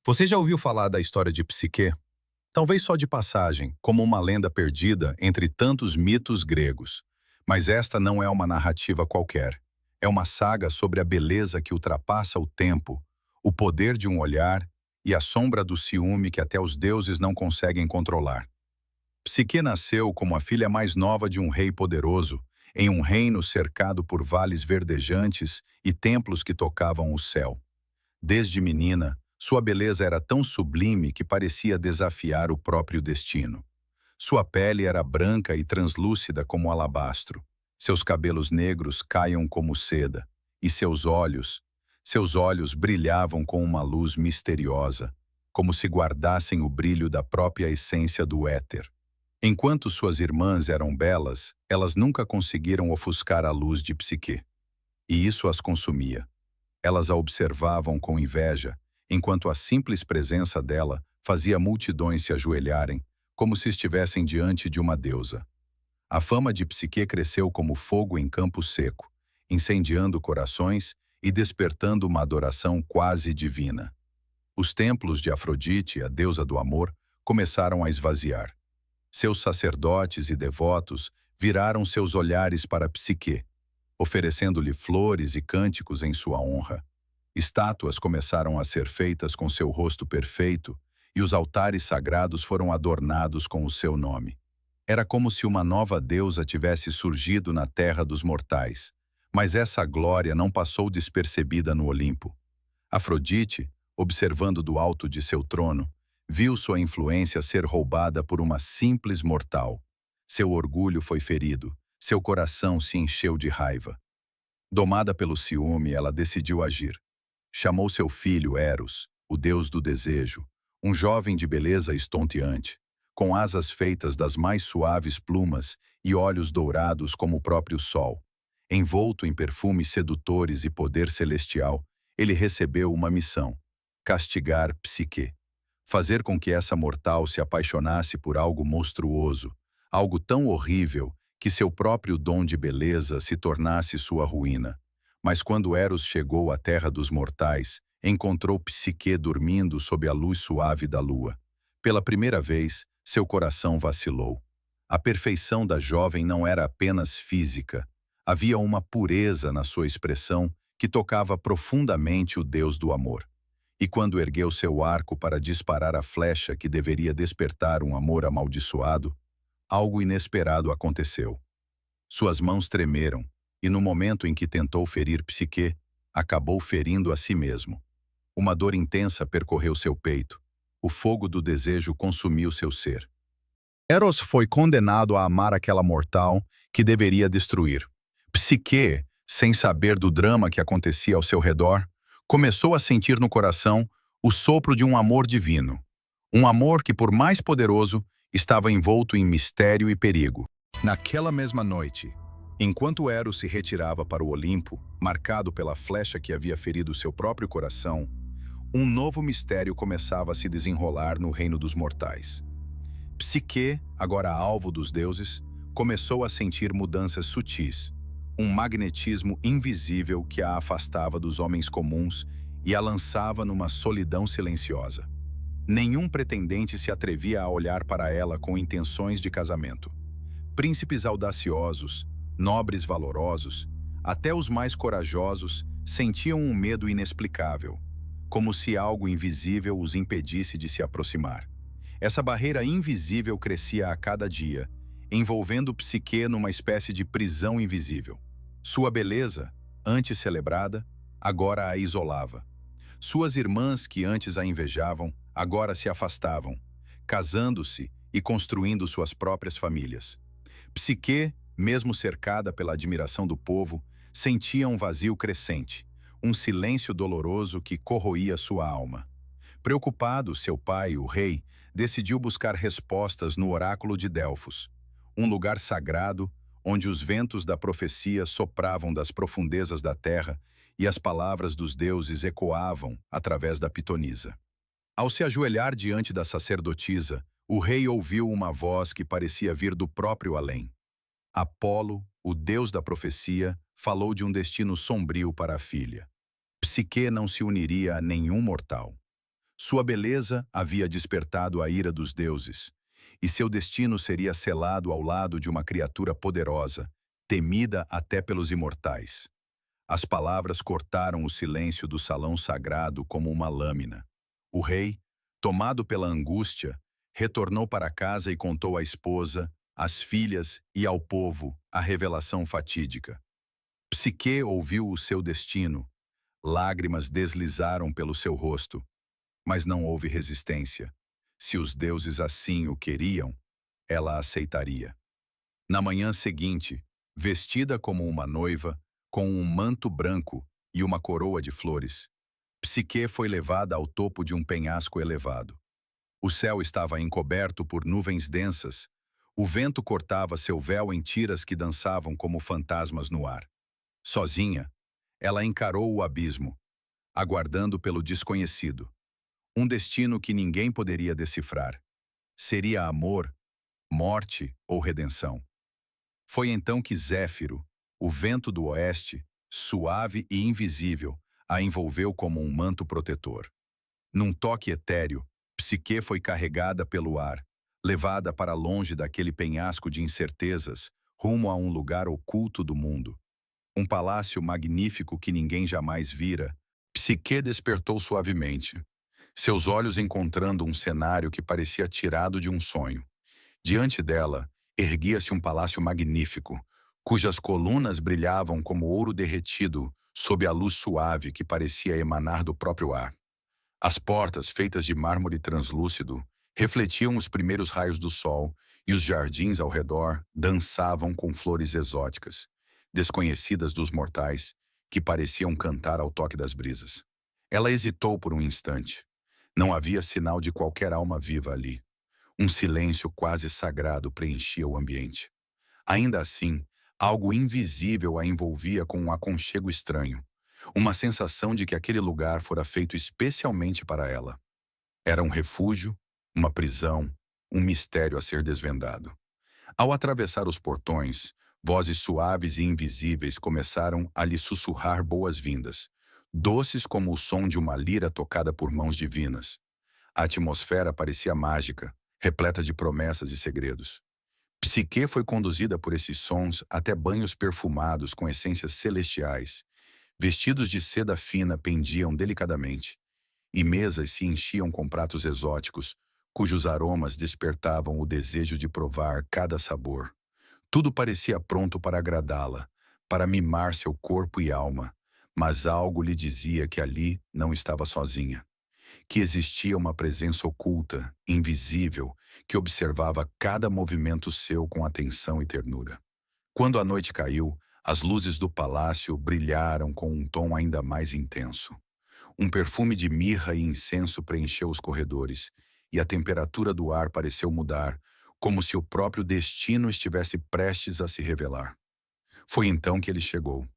Você já ouviu falar da história de Psique? Talvez só de passagem, como uma lenda perdida entre tantos mitos gregos. Mas esta não é uma narrativa qualquer. É uma saga sobre a beleza que ultrapassa o tempo, o poder de um olhar e a sombra do ciúme que até os deuses não conseguem controlar. Psique nasceu como a filha mais nova de um rei poderoso, em um reino cercado por vales verdejantes e templos que tocavam o céu. Desde menina, sua beleza era tão sublime que parecia desafiar o próprio destino. Sua pele era branca e translúcida como alabastro. Seus cabelos negros caiam como seda, e seus olhos brilhavam com uma luz misteriosa, como se guardassem o brilho da própria essência do éter. Enquanto suas irmãs eram belas, elas nunca conseguiram ofuscar a luz de Psique, e isso as consumia. Elas a observavam com inveja, enquanto a simples presença dela fazia multidões se ajoelharem, como se estivessem diante de uma deusa. A fama de Psique cresceu como fogo em campo seco, incendiando corações e despertando uma adoração quase divina. Os templos de Afrodite, a deusa do amor, começaram a esvaziar. Seus sacerdotes e devotos viraram seus olhares para Psique, oferecendo-lhe flores e cânticos em sua honra. Estátuas começaram a ser feitas com seu rosto perfeito e os altares sagrados foram adornados com o seu nome. Era como se uma nova deusa tivesse surgido na terra dos mortais, mas essa glória não passou despercebida no Olimpo. Afrodite, observando do alto de seu trono, viu sua influência ser roubada por uma simples mortal. Seu orgulho foi ferido, seu coração se encheu de raiva. Domada pelo ciúme, ela decidiu agir. Chamou seu filho Eros, o deus do desejo, um jovem de beleza estonteante, com asas feitas das mais suaves plumas e olhos dourados como o próprio sol. Envolto em perfumes sedutores e poder celestial, ele recebeu uma missão: castigar Psique. Fazer com que essa mortal se apaixonasse por algo monstruoso, algo tão horrível que seu próprio dom de beleza se tornasse sua ruína. Mas quando Eros chegou à terra dos mortais, encontrou Psique dormindo sob a luz suave da lua. Pela primeira vez, seu coração vacilou. A perfeição da jovem não era apenas física. Havia uma pureza na sua expressão que tocava profundamente o Deus do amor. E quando ergueu seu arco para disparar a flecha que deveria despertar um amor amaldiçoado, algo inesperado aconteceu. Suas mãos tremeram, e no momento em que tentou ferir Psique, acabou ferindo a si mesmo. Uma dor intensa percorreu seu peito. O fogo do desejo consumiu seu ser. Eros foi condenado a amar aquela mortal que deveria destruir. Psique, sem saber do drama que acontecia ao seu redor, começou a sentir no coração o sopro de um amor divino. Um amor que, por mais poderoso, estava envolto em mistério e perigo. Naquela mesma noite, enquanto Eros se retirava para o Olimpo, marcado pela flecha que havia ferido seu próprio coração, um novo mistério começava a se desenrolar no reino dos mortais. Psique, agora alvo dos deuses, começou a sentir mudanças sutis, um magnetismo invisível que a afastava dos homens comuns e a lançava numa solidão silenciosa. Nenhum pretendente se atrevia a olhar para ela com intenções de casamento. Príncipes audaciosos, nobres valorosos, até os mais corajosos sentiam um medo inexplicável, como se algo invisível os impedisse de se aproximar. Essa barreira invisível crescia a cada dia, envolvendo Psique numa espécie de prisão invisível. Sua beleza, antes celebrada, agora a isolava. Suas irmãs, que antes a invejavam, agora se afastavam, casando-se e construindo suas próprias famílias. Psique, mesmo cercada pela admiração do povo, sentia um vazio crescente, um silêncio doloroso que corroía sua alma. Preocupado, seu pai, o rei, decidiu buscar respostas no oráculo de Delfos, um lugar sagrado onde os ventos da profecia sopravam das profundezas da terra e as palavras dos deuses ecoavam através da pitonisa. Ao se ajoelhar diante da sacerdotisa, o rei ouviu uma voz que parecia vir do próprio além. Apolo, o deus da profecia, falou de um destino sombrio para a filha. Psique não se uniria a nenhum mortal. Sua beleza havia despertado a ira dos deuses, e seu destino seria selado ao lado de uma criatura poderosa, temida até pelos imortais. As palavras cortaram o silêncio do salão sagrado como uma lâmina. O rei, tomado pela angústia, retornou para casa e contou à esposa, às filhas e ao povo a revelação fatídica. Psique ouviu o seu destino, lágrimas deslizaram pelo seu rosto, mas não houve resistência. Se os deuses assim o queriam, ela aceitaria. Na manhã seguinte, vestida como uma noiva, com um manto branco e uma coroa de flores, Psique foi levada ao topo de um penhasco elevado. O céu estava encoberto por nuvens densas, o vento cortava seu véu em tiras que dançavam como fantasmas no ar. Sozinha, ela encarou o abismo, aguardando pelo desconhecido. Um destino que ninguém poderia decifrar. Seria amor, morte ou redenção? Foi então que Zéfiro, o vento do oeste, suave e invisível, a envolveu como um manto protetor. Num toque etéreo, Psique foi carregada pelo ar, levada para longe daquele penhasco de incertezas, rumo a um lugar oculto do mundo. Um palácio magnífico que ninguém jamais vira. Psique despertou suavemente, seus olhos encontrando um cenário que parecia tirado de um sonho. Diante dela, erguia-se um palácio magnífico, cujas colunas brilhavam como ouro derretido sob a luz suave que parecia emanar do próprio ar. As portas, feitas de mármore translúcido, refletiam os primeiros raios do sol, e os jardins ao redor dançavam com flores exóticas, desconhecidas dos mortais, que pareciam cantar ao toque das brisas. Ela hesitou por um instante. Não havia sinal de qualquer alma viva ali. Um silêncio quase sagrado preenchia o ambiente. Ainda assim, algo invisível a envolvia com um aconchego estranho, uma sensação de que aquele lugar fora feito especialmente para ela. Era um refúgio, uma prisão, um mistério a ser desvendado. Ao atravessar os portões, vozes suaves e invisíveis começaram a lhe sussurrar boas-vindas, doces como o som de uma lira tocada por mãos divinas. A atmosfera parecia mágica, repleta de promessas e segredos. Psique foi conduzida por esses sons até banhos perfumados com essências celestiais. Vestidos de seda fina pendiam delicadamente, e mesas se enchiam com pratos exóticos, cujos aromas despertavam o desejo de provar cada sabor. Tudo parecia pronto para agradá-la, para mimar seu corpo e alma, mas algo lhe dizia que ali não estava sozinha, que existia uma presença oculta, invisível, que observava cada movimento seu com atenção e ternura. Quando a noite caiu, as luzes do palácio brilharam com um tom ainda mais intenso. Um perfume de mirra e incenso preencheu os corredores, e a temperatura do ar pareceu mudar, como se o próprio destino estivesse prestes a se revelar. Foi então que ele chegou.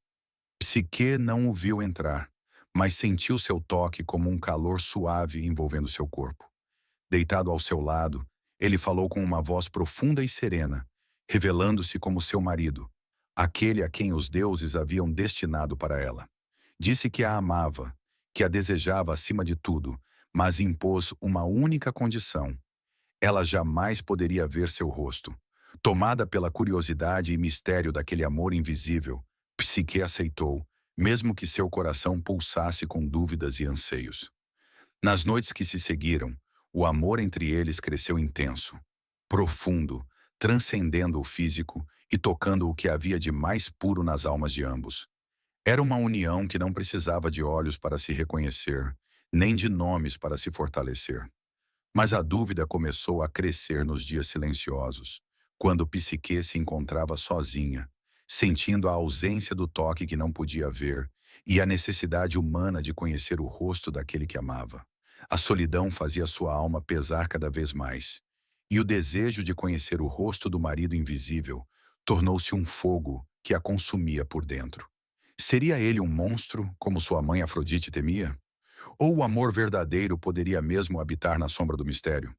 Psique não o viu entrar, mas sentiu seu toque como um calor suave envolvendo seu corpo. Deitado ao seu lado, ele falou com uma voz profunda e serena, revelando-se como seu marido, aquele a quem os deuses haviam destinado para ela. Disse que a amava, que a desejava acima de tudo, mas impôs uma única condição. Ela jamais poderia ver seu rosto. Tomada pela curiosidade e mistério daquele amor invisível, Psique aceitou, mesmo que seu coração pulsasse com dúvidas e anseios. Nas noites que se seguiram, o amor entre eles cresceu intenso, profundo, transcendendo o físico e tocando o que havia de mais puro nas almas de ambos. Era uma união que não precisava de olhos para se reconhecer, nem de nomes para se fortalecer. Mas a dúvida começou a crescer nos dias silenciosos, quando Psique se encontrava sozinha, sentindo a ausência do toque que não podia ver e a necessidade humana de conhecer o rosto daquele que amava. A solidão fazia sua alma pesar cada vez mais, e o desejo de conhecer o rosto do marido invisível tornou-se um fogo que a consumia por dentro. Seria ele um monstro, como sua mãe Afrodite temia? Ou o amor verdadeiro poderia mesmo habitar na sombra do mistério?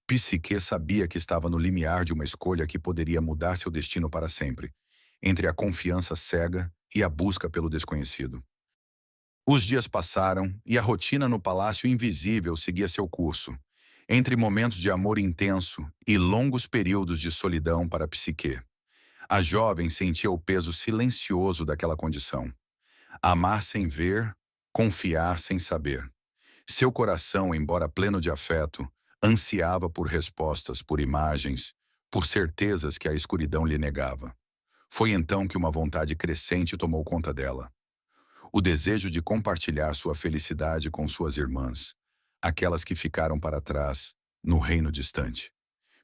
Psique sabia que estava no limiar de uma escolha que poderia mudar seu destino para sempre, entre a confiança cega e a busca pelo desconhecido. Os dias passaram e a rotina no palácio invisível seguia seu curso, entre momentos de amor intenso e longos períodos de solidão para Psique. A jovem sentia o peso silencioso daquela condição. Amar sem ver, confiar sem saber. Seu coração, embora pleno de afeto, ansiava por respostas, por imagens, por certezas que a escuridão lhe negava. Foi então que uma vontade crescente tomou conta dela. O desejo de compartilhar sua felicidade com suas irmãs, aquelas que ficaram para trás, no reino distante.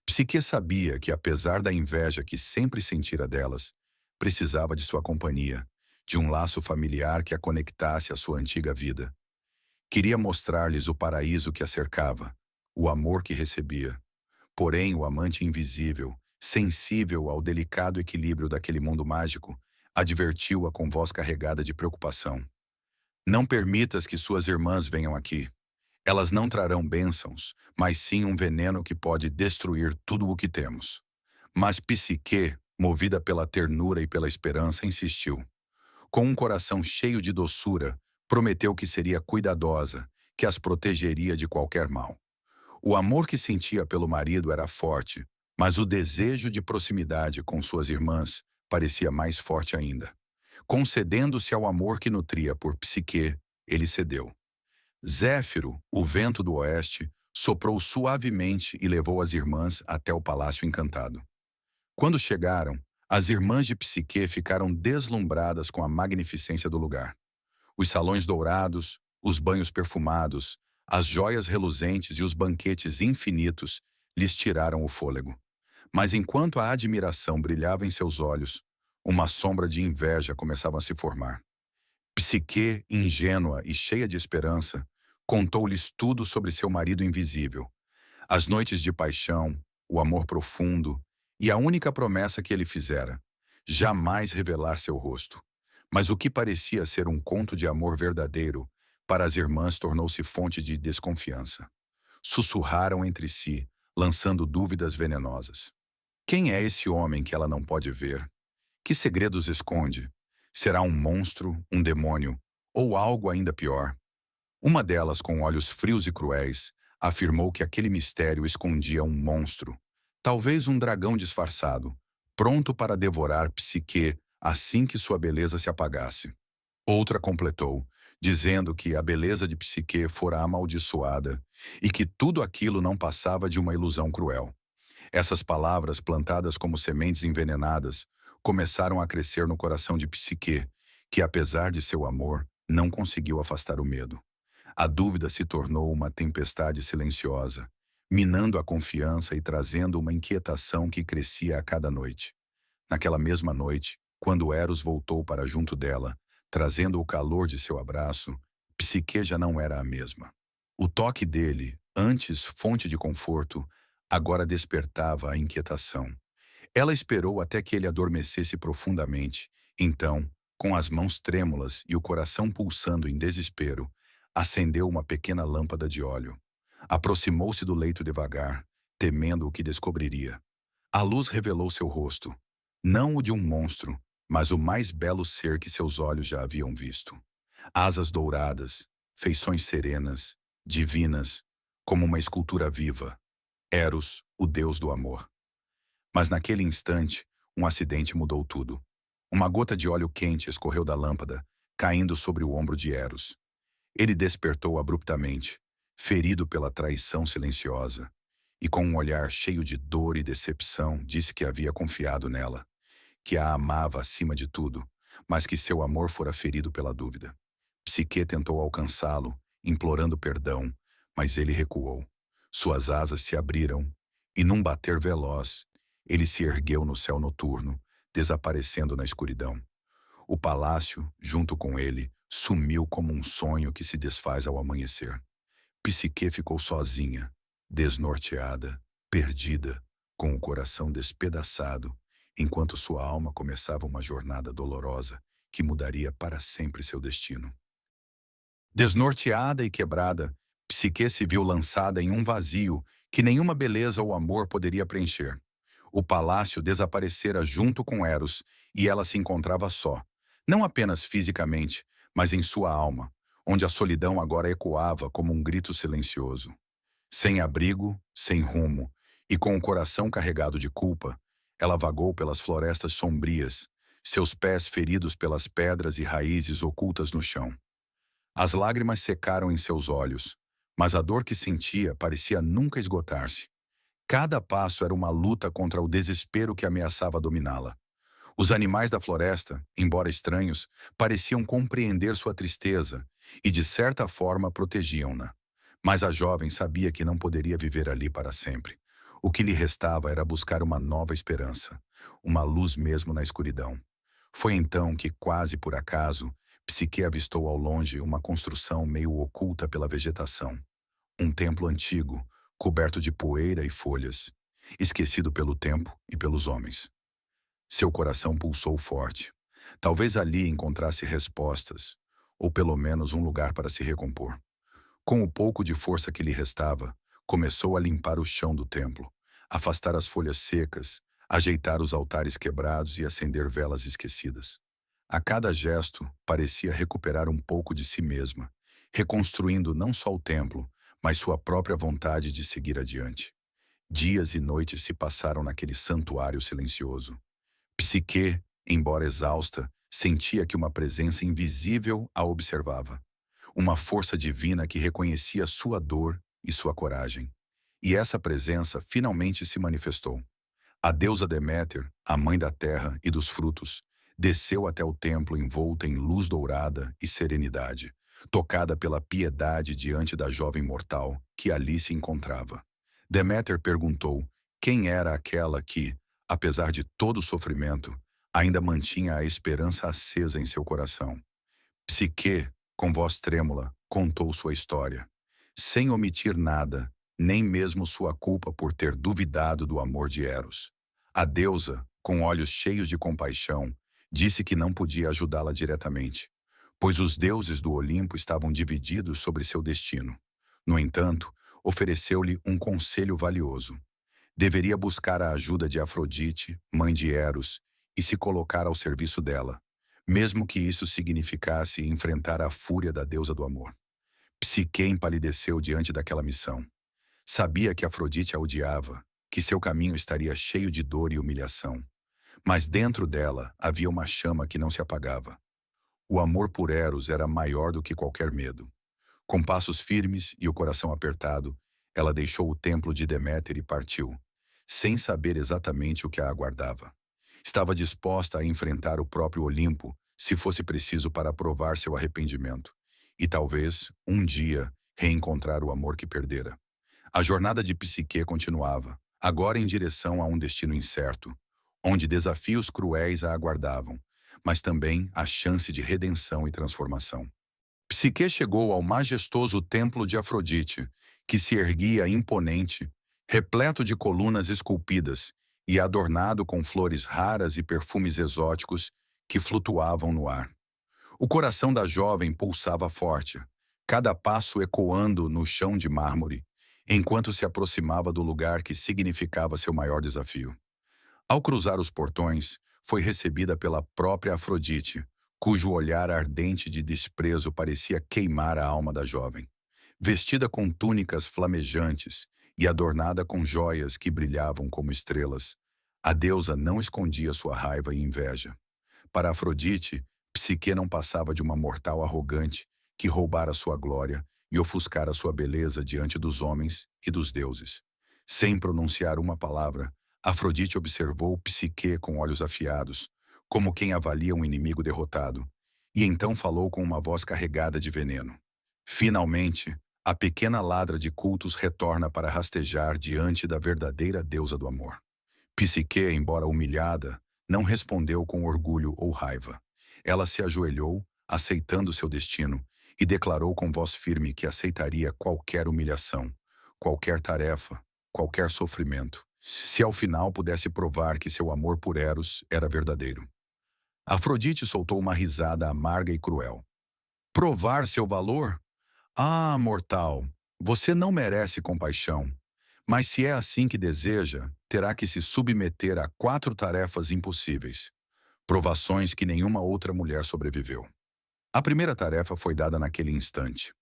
Psique sabia que, apesar da inveja que sempre sentira delas, precisava de sua companhia, de um laço familiar que a conectasse à sua antiga vida. Queria mostrar-lhes o paraíso que a cercava, o amor que recebia. Porém, o amante invisível, sensível ao delicado equilíbrio daquele mundo mágico, advertiu-a com voz carregada de preocupação. Não permitas que suas irmãs venham aqui. Elas não trarão bênçãos, mas sim um veneno que pode destruir tudo o que temos. Mas Psique, movida pela ternura e pela esperança, insistiu. Com um coração cheio de doçura, prometeu que seria cuidadosa, que as protegeria de qualquer mal. O amor que sentia pelo marido era forte, mas o desejo de proximidade com suas irmãs parecia mais forte ainda. Concedendo-se ao amor que nutria por Psique, ele cedeu. Zéfiro, o vento do oeste, soprou suavemente e levou as irmãs até o palácio encantado. Quando chegaram, as irmãs de Psique ficaram deslumbradas com a magnificência do lugar. Os salões dourados, os banhos perfumados, as joias reluzentes e os banquetes infinitos lhes tiraram o fôlego. Mas enquanto a admiração brilhava em seus olhos, uma sombra de inveja começava a se formar. Psique, ingênua e cheia de esperança, contou-lhes tudo sobre seu marido invisível. As noites de paixão, o amor profundo e a única promessa que ele fizera: jamais revelar seu rosto. Mas o que parecia ser um conto de amor verdadeiro, para as irmãs tornou-se fonte de desconfiança. Sussurraram entre si, lançando dúvidas venenosas. Quem é esse homem que ela não pode ver? Que segredos esconde? Será um monstro, um demônio, ou algo ainda pior? Uma delas, com olhos frios e cruéis, afirmou que aquele mistério escondia um monstro, talvez um dragão disfarçado, pronto para devorar Psique assim que sua beleza se apagasse. Outra completou, dizendo que a beleza de Psique fora amaldiçoada e que tudo aquilo não passava de uma ilusão cruel. Essas palavras, plantadas como sementes envenenadas, começaram a crescer no coração de Psique, que, apesar de seu amor, não conseguiu afastar o medo. A dúvida se tornou uma tempestade silenciosa, minando a confiança e trazendo uma inquietação que crescia a cada noite. Naquela mesma noite, quando Eros voltou para junto dela, trazendo o calor de seu abraço, Psique já não era a mesma. O toque dele, antes fonte de conforto, agora despertava a inquietação. Ela esperou até que ele adormecesse profundamente. Então, com as mãos trêmulas e o coração pulsando em desespero, acendeu uma pequena lâmpada de óleo. Aproximou-se do leito devagar, temendo o que descobriria. A luz revelou seu rosto. Não o de um monstro, mas o mais belo ser que seus olhos já haviam visto. Asas douradas, feições serenas, divinas, como uma escultura viva. Eros, o deus do amor. Mas naquele instante, um acidente mudou tudo. Uma gota de óleo quente escorreu da lâmpada, caindo sobre o ombro de Eros. Ele despertou abruptamente, ferido pela traição silenciosa, e com um olhar cheio de dor e decepção, disse que havia confiado nela, que a amava acima de tudo, mas que seu amor fora ferido pela dúvida. Psique tentou alcançá-lo, implorando perdão, mas ele recuou. Suas asas se abriram, e num bater veloz, ele se ergueu no céu noturno, desaparecendo na escuridão. O palácio, junto com ele, sumiu como um sonho que se desfaz ao amanhecer. Psique ficou sozinha, desnorteada, perdida, com o coração despedaçado, enquanto sua alma começava uma jornada dolorosa que mudaria para sempre seu destino. Desnorteada e quebrada, Psique se viu lançada em um vazio que nenhuma beleza ou amor poderia preencher. O palácio desaparecera junto com Eros e ela se encontrava só, não apenas fisicamente, mas em sua alma, onde a solidão agora ecoava como um grito silencioso. Sem abrigo, sem rumo, e com o coração carregado de culpa, ela vagou pelas florestas sombrias, seus pés feridos pelas pedras e raízes ocultas no chão. As lágrimas secaram em seus olhos, mas a dor que sentia parecia nunca esgotar-se. Cada passo era uma luta contra o desespero que ameaçava dominá-la. Os animais da floresta, embora estranhos, pareciam compreender sua tristeza e, de certa forma, protegiam-na. Mas a jovem sabia que não poderia viver ali para sempre. O que lhe restava era buscar uma nova esperança, uma luz mesmo na escuridão. Foi então que, quase por acaso, Psique avistou ao longe uma construção meio oculta pela vegetação. Um templo antigo, coberto de poeira e folhas, esquecido pelo tempo e pelos homens. Seu coração pulsou forte. Talvez ali encontrasse respostas, ou pelo menos um lugar para se recompor. Com o pouco de força que lhe restava, começou a limpar o chão do templo, afastar as folhas secas, ajeitar os altares quebrados e acender velas esquecidas. A cada gesto, parecia recuperar um pouco de si mesma, reconstruindo não só o templo, mas sua própria vontade de seguir adiante. Dias e noites se passaram naquele santuário silencioso. Psique, embora exausta, sentia que uma presença invisível a observava. Uma força divina que reconhecia sua dor e sua coragem. E essa presença finalmente se manifestou. A deusa Deméter, a mãe da terra e dos frutos, desceu até o templo envolta em luz dourada e serenidade, tocada pela piedade diante da jovem mortal que ali se encontrava. Deméter perguntou quem era aquela que, apesar de todo o sofrimento, ainda mantinha a esperança acesa em seu coração. Psique, com voz trêmula, contou sua história, sem omitir nada, nem mesmo sua culpa por ter duvidado do amor de Eros. A deusa, com olhos cheios de compaixão, disse que não podia ajudá-la diretamente, pois os deuses do Olimpo estavam divididos sobre seu destino. No entanto, ofereceu-lhe um conselho valioso. Deveria buscar a ajuda de Afrodite, mãe de Eros, e se colocar ao serviço dela, mesmo que isso significasse enfrentar a fúria da deusa do amor. Psique empalideceu diante daquela missão. Sabia que Afrodite a odiava, que seu caminho estaria cheio de dor e humilhação. Mas dentro dela havia uma chama que não se apagava. O amor por Eros era maior do que qualquer medo. Com passos firmes e o coração apertado, ela deixou o templo de Deméter e partiu, sem saber exatamente o que a aguardava. Estava disposta a enfrentar o próprio Olimpo, se fosse preciso para provar seu arrependimento. E talvez, um dia, reencontrar o amor que perdera. A jornada de Psique continuava, agora em direção a um destino incerto, onde desafios cruéis a aguardavam, mas também a chance de redenção e transformação. Psique chegou ao majestoso templo de Afrodite, que se erguia imponente, repleto de colunas esculpidas e adornado com flores raras e perfumes exóticos que flutuavam no ar. O coração da jovem pulsava forte, cada passo ecoando no chão de mármore, enquanto se aproximava do lugar que significava seu maior desafio. Ao cruzar os portões, foi recebida pela própria Afrodite, cujo olhar ardente de desprezo parecia queimar a alma da jovem. Vestida com túnicas flamejantes e adornada com joias que brilhavam como estrelas, a deusa não escondia sua raiva e inveja. Para Afrodite, Psique não passava de uma mortal arrogante que roubara sua glória e ofuscara sua beleza diante dos homens e dos deuses. Sem pronunciar uma palavra, Afrodite observou Psique com olhos afiados, como quem avalia um inimigo derrotado, e então falou com uma voz carregada de veneno. Finalmente, a pequena ladra de cultos retorna para rastejar diante da verdadeira deusa do amor. Psique, embora humilhada, não respondeu com orgulho ou raiva. Ela se ajoelhou, aceitando seu destino, e declarou com voz firme que aceitaria qualquer humilhação, qualquer tarefa, qualquer sofrimento, se ao final pudesse provar que seu amor por Eros era verdadeiro. Afrodite soltou uma risada amarga e cruel. Provar seu valor? Ah, mortal, você não merece compaixão. Mas se é assim que deseja, terá que se submeter a 4 tarefas impossíveis. Provações que nenhuma outra mulher sobreviveu. A primeira tarefa foi dada naquele instante.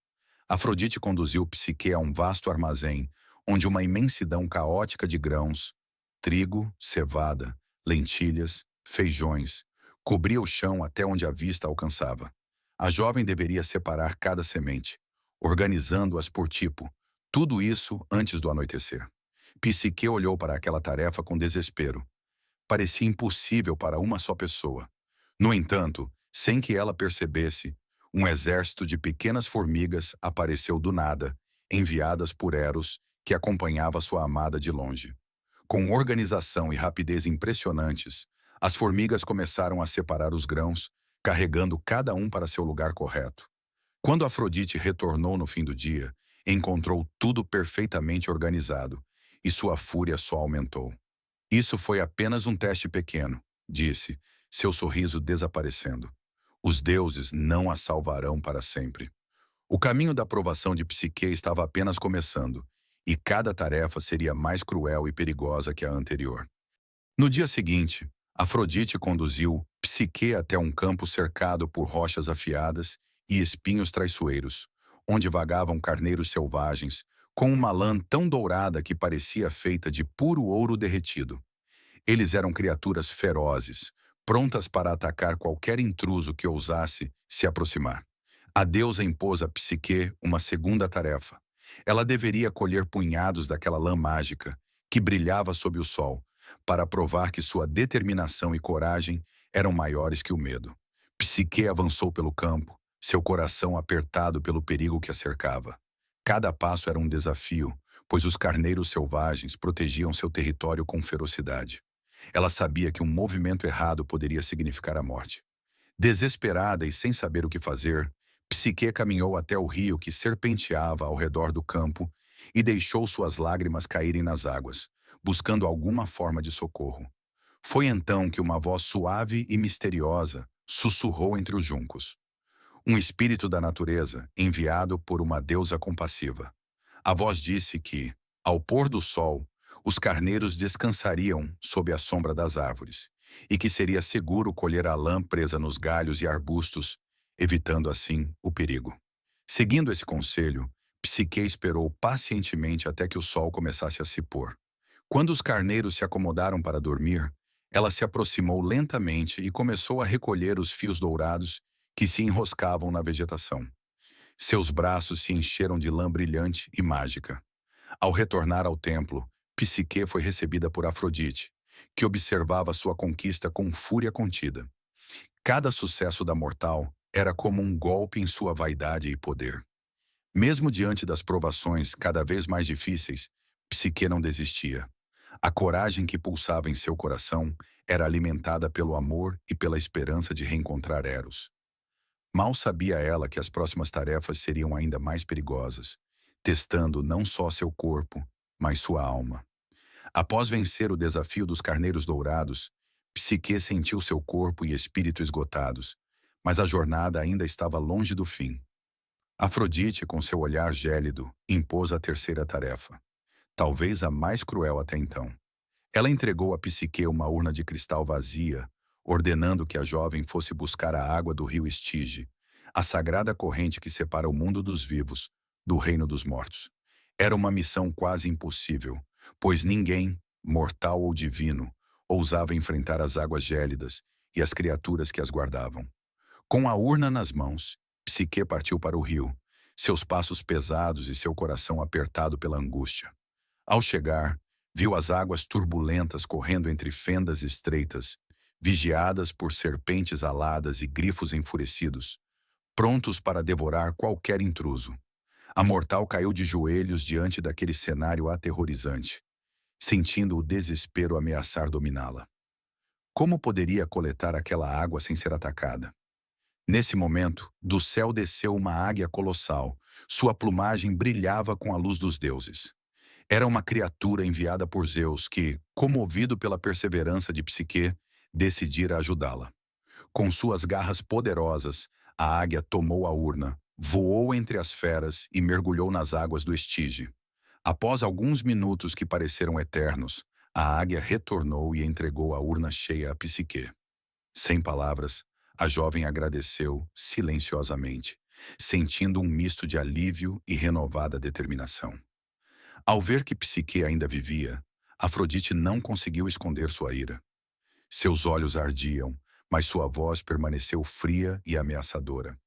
Afrodite conduziu Psique a um vasto armazém, onde uma imensidão caótica de grãos, trigo, cevada, lentilhas, feijões, cobria o chão até onde a vista alcançava. A jovem deveria separar cada semente, organizando-as por tipo, tudo isso antes do anoitecer. Psique olhou para aquela tarefa com desespero. Parecia impossível para uma só pessoa. No entanto, sem que ela percebesse, um exército de pequenas formigas apareceu do nada, enviadas por Eros, que acompanhava sua amada de longe. Com organização e rapidez impressionantes, as formigas começaram a separar os grãos, carregando cada um para seu lugar correto. Quando Afrodite retornou no fim do dia, encontrou tudo perfeitamente organizado, e sua fúria só aumentou. Isso foi apenas um teste pequeno, disse, seu sorriso desaparecendo. Os deuses não a salvarão para sempre. O caminho da provação de Psique estava apenas começando, e cada tarefa seria mais cruel e perigosa que a anterior. No dia seguinte, Afrodite conduziu Psique até um campo cercado por rochas afiadas e espinhos traiçoeiros, onde vagavam carneiros selvagens, com uma lã tão dourada que parecia feita de puro ouro derretido. Eles eram criaturas ferozes, prontas para atacar qualquer intruso que ousasse se aproximar. A deusa impôs a Psique uma segunda tarefa. Ela deveria colher punhados daquela lã mágica, que brilhava sob o sol, para provar que sua determinação e coragem eram maiores que o medo. Psique avançou pelo campo, seu coração apertado pelo perigo que a cercava. Cada passo era um desafio, pois os carneiros selvagens protegiam seu território com ferocidade. Ela sabia que um movimento errado poderia significar a morte. Desesperada e sem saber o que fazer, Psique caminhou até o rio que serpenteava ao redor do campo e deixou suas lágrimas caírem nas águas, buscando alguma forma de socorro. Foi então que uma voz suave e misteriosa sussurrou entre os juncos. Um espírito da natureza enviado por uma deusa compassiva. A voz disse que, ao pôr do sol, os carneiros descansariam sob a sombra das árvores, e que seria seguro colher a lã presa nos galhos e arbustos, evitando assim o perigo. Seguindo esse conselho, Psique esperou pacientemente até que o sol começasse a se pôr. Quando os carneiros se acomodaram para dormir, ela se aproximou lentamente e começou a recolher os fios dourados que se enroscavam na vegetação. Seus braços se encheram de lã brilhante e mágica. Ao retornar ao templo, Psique foi recebida por Afrodite, que observava sua conquista com fúria contida. Cada sucesso da mortal era como um golpe em sua vaidade e poder. Mesmo diante das provações cada vez mais difíceis, Psique não desistia. A coragem que pulsava em seu coração era alimentada pelo amor e pela esperança de reencontrar Eros. Mal sabia ela que as próximas tarefas seriam ainda mais perigosas, testando não só seu corpo, mas sua alma. Após vencer o desafio dos carneiros dourados, Psique sentiu seu corpo e espírito esgotados, mas a jornada ainda estava longe do fim. Afrodite, com seu olhar gélido, impôs a terceira tarefa, talvez a mais cruel até então. Ela entregou a Psique uma urna de cristal vazia, ordenando que a jovem fosse buscar a água do rio Estige, a sagrada corrente que separa o mundo dos vivos do reino dos mortos. Era uma missão quase impossível, pois ninguém, mortal ou divino, ousava enfrentar as águas gélidas e as criaturas que as guardavam. Com a urna nas mãos, Psique partiu para o rio, seus passos pesados e seu coração apertado pela angústia. Ao chegar, viu as águas turbulentas correndo entre fendas estreitas, vigiadas por serpentes aladas e grifos enfurecidos, prontos para devorar qualquer intruso. A mortal caiu de joelhos diante daquele cenário aterrorizante, sentindo o desespero ameaçar dominá-la. Como poderia coletar aquela água sem ser atacada? Nesse momento, do céu desceu uma águia colossal. Sua plumagem brilhava com a luz dos deuses. Era uma criatura enviada por Zeus que, comovido pela perseverança de Psique, decidira ajudá-la. Com suas garras poderosas, a águia tomou a urna, voou entre as feras e mergulhou nas águas do Estige. Após alguns minutos que pareceram eternos, a águia retornou e entregou a urna cheia a Psique. Sem palavras, A jovem agradeceu silenciosamente, sentindo um misto de alívio e renovada determinação. Ao ver que Psique ainda vivia, Afrodite não conseguiu esconder sua ira. Seus olhos ardiam, mas sua voz permaneceu fria e ameaçadora.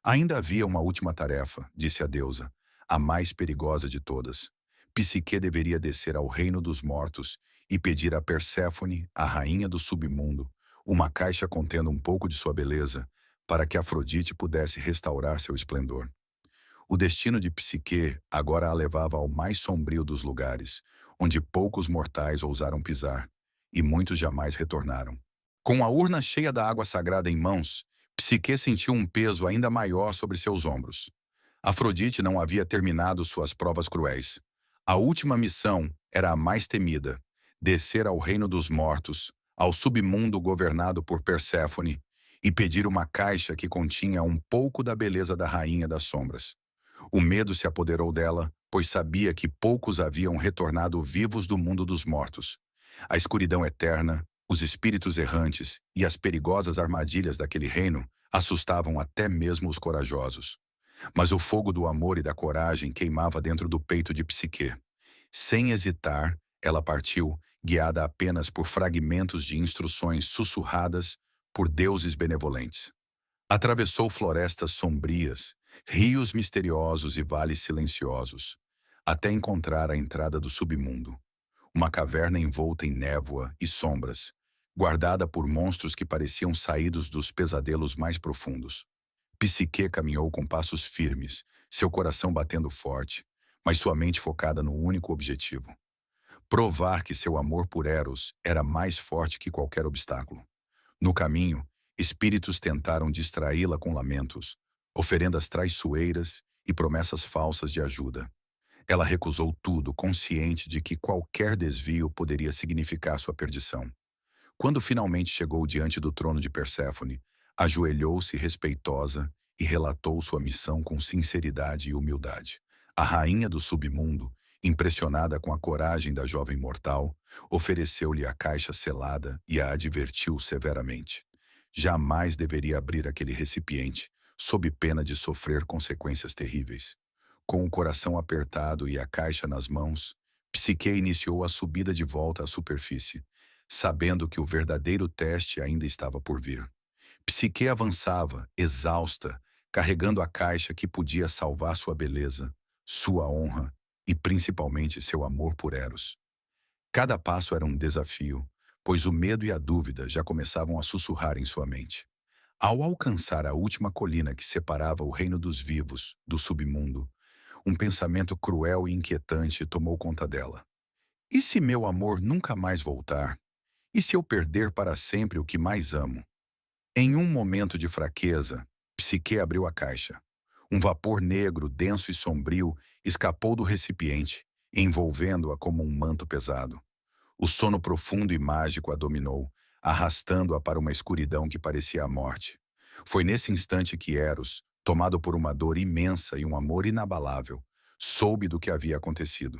Ainda havia uma última tarefa, disse a deusa, a mais perigosa de todas. Psique deveria descer ao reino dos mortos e pedir a Perséfone, a rainha do submundo, uma caixa contendo um pouco de sua beleza, para que Afrodite pudesse restaurar seu esplendor. O destino de Psique agora a levava ao mais sombrio dos lugares, onde poucos mortais ousaram pisar, e muitos jamais retornaram. Com a urna cheia da água sagrada em mãos, Psique sentiu um peso ainda maior sobre seus ombros. Afrodite não havia terminado suas provas cruéis. A última missão era a mais temida: descer ao reino dos mortos, ao submundo governado por Perséfone, e pedir uma caixa que continha um pouco da beleza da rainha das sombras. O medo se apoderou dela, pois sabia que poucos haviam retornado vivos do mundo dos mortos. A escuridão eterna, os espíritos errantes e as perigosas armadilhas daquele reino assustavam até mesmo os corajosos. Mas o fogo do amor e da coragem queimava dentro do peito de Psique. Sem hesitar, ela partiu, guiada apenas por fragmentos de instruções sussurradas por deuses benevolentes. Atravessou florestas sombrias, rios misteriosos e vales silenciosos, até encontrar a entrada do submundo. Uma caverna envolta em névoa e sombras, guardada por monstros que pareciam saídos dos pesadelos mais profundos. Psique caminhou com passos firmes, seu coração batendo forte, mas sua mente focada no único objetivo: provar que seu amor por Eros era mais forte que qualquer obstáculo. No caminho, espíritos tentaram distraí-la com lamentos, oferendas traiçoeiras e promessas falsas de ajuda. Ela recusou tudo, consciente de que qualquer desvio poderia significar sua perdição. Quando finalmente chegou diante do trono de Perséfone, ajoelhou-se respeitosa e relatou sua missão com sinceridade e humildade. A rainha do submundo, impressionada com a coragem da jovem mortal, ofereceu-lhe a caixa selada e a advertiu severamente. Jamais deveria abrir aquele recipiente, sob pena de sofrer consequências terríveis. Com o coração apertado e a caixa nas mãos, Psique iniciou a subida de volta à superfície, sabendo que o verdadeiro teste ainda estava por vir. Psique avançava, exausta, carregando a caixa que podia salvar sua beleza, sua honra e principalmente seu amor por Eros. Cada passo era um desafio, pois o medo e a dúvida já começavam a sussurrar em sua mente. Ao alcançar a última colina que separava o reino dos vivos do submundo, um pensamento cruel e inquietante tomou conta dela. E se meu amor nunca mais voltar? E se eu perder para sempre o que mais amo? Em um momento de fraqueza, Psique abriu a caixa. Um vapor negro, denso e sombrio escapou do recipiente, envolvendo-a como um manto pesado. O sono profundo e mágico a dominou, arrastando-a para uma escuridão que parecia a morte. Foi nesse instante que Eros, tomado por uma dor imensa e um amor inabalável, soube do que havia acontecido.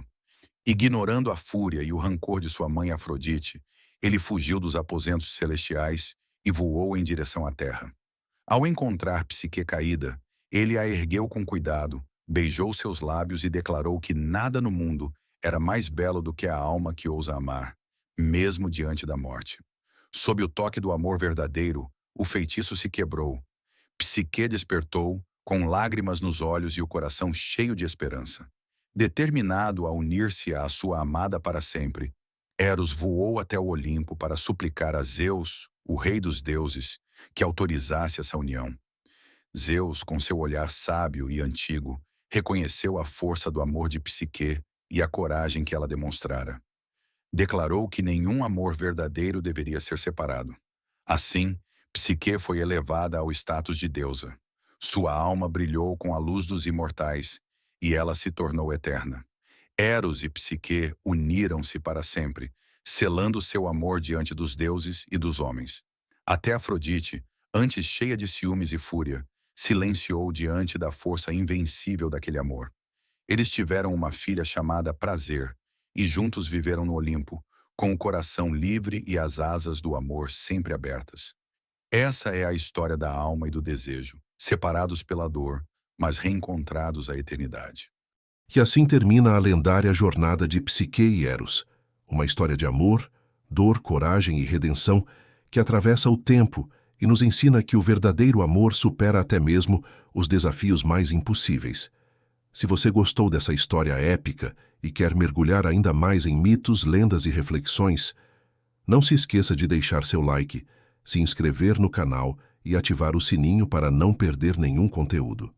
Ignorando a fúria e o rancor de sua mãe Afrodite, ele fugiu dos aposentos celestiais e voou em direção à terra. Ao encontrar Psique caída, ele a ergueu com cuidado, beijou seus lábios e declarou que nada no mundo era mais belo do que a alma que ousa amar, mesmo diante da morte. Sob o toque do amor verdadeiro, o feitiço se quebrou. Psique despertou, com lágrimas nos olhos e o coração cheio de esperança. Determinado a unir-se à sua amada para sempre, Eros voou até o Olimpo para suplicar a Zeus, o rei dos deuses, que autorizasse essa união. Zeus, com seu olhar sábio e antigo, reconheceu a força do amor de Psique e a coragem que ela demonstrara. Declarou que nenhum amor verdadeiro deveria ser separado. Assim, Psique foi elevada ao status de deusa. Sua alma brilhou com a luz dos imortais, e ela se tornou eterna. Eros e Psique uniram-se para sempre, selando seu amor diante dos deuses e dos homens. Até Afrodite, antes cheia de ciúmes e fúria, silenciou diante da força invencível daquele amor. Eles tiveram uma filha chamada Prazer, e juntos viveram no Olimpo, com o coração livre e as asas do amor sempre abertas. Essa é a história da alma e do desejo, separados pela dor, mas reencontrados à eternidade. E assim termina a lendária jornada de Psique e Eros, uma história de amor, dor, coragem e redenção que atravessa o tempo e nos ensina que o verdadeiro amor supera até mesmo os desafios mais impossíveis. Se você gostou dessa história épica e quer mergulhar ainda mais em mitos, lendas e reflexões, não se esqueça de deixar seu like, se inscrever no canal e ativar o sininho para não perder nenhum conteúdo.